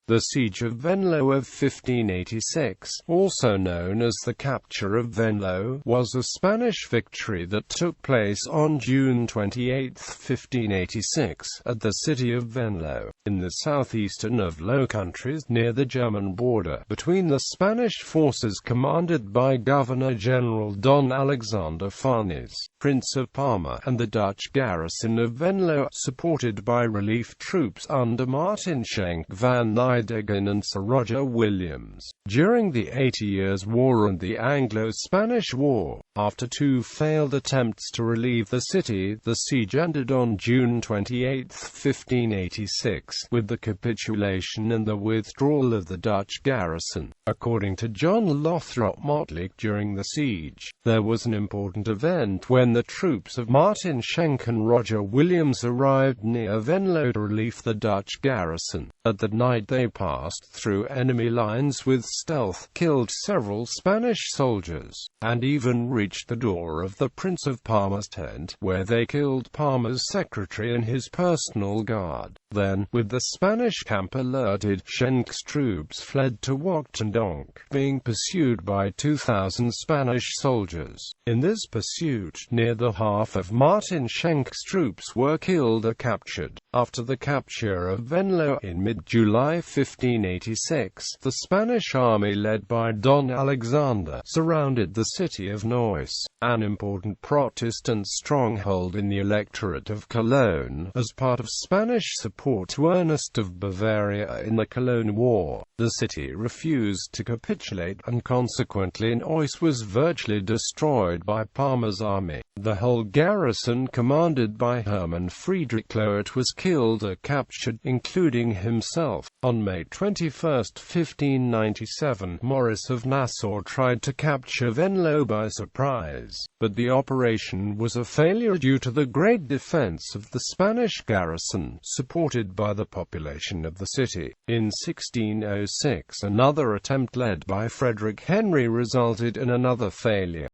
The Siege of Venlo of 1586, also known as the Capture of Venlo, was a Spanish victory that took place on June 28, 1586, at the city of Venlo, in the southeastern of Low Countries near the German border, between the Spanish forces commanded by Governor-General Don Alexander Farnese, Prince of Parma, and the Dutch garrison of Venlo, supported by relief troops under Maarten, Schenck, van Nydeggen and Sir Roger Williams. During the 80 Years' War and the Anglo-Spanish War, after two failed attempts to relieve the city, the siege ended on June 28, 1586, with the capitulation and the withdrawal of the Dutch garrison. According to John Lothrop Motley, during the siege, there was an important event when the troops of Maarten, Schenck and Roger Williams arrived near Venlo to relieve the Dutch garrison. At the night they passed through enemy lines with stealth, killed several Spanish soldiers, and even reached the door of the Prince of Parma's tent, where they killed Parma's secretary and his personal guard. Then, with the Spanish camp alerted, Schenck's troops fled to Withdrawal, being pursued by 2,000 Spanish soldiers. In this pursuit, near the half of Maarten Schenck's troops were killed or captured. After the capture of Venlo in mid-July 1586, the Spanish army led by Don Alexander surrounded the city of Neuss, an important Protestant stronghold in the electorate of Cologne, as part of Spanish support to Ernest of Bavaria in the Cologne War. The city refused to capitulate, and consequently Neuss was virtually destroyed by Parma's army. The whole garrison, commanded by Hermann Friedrich Loet, was killed or captured, including himself. On May 21, 1597, Maurice of Nassau tried to capture Venlo by surprise, but the operation was a failure due to the great defense of the Spanish garrison, supported by the population of the city. In 1606, another attempt led by Frederick Henry resulted in another failure.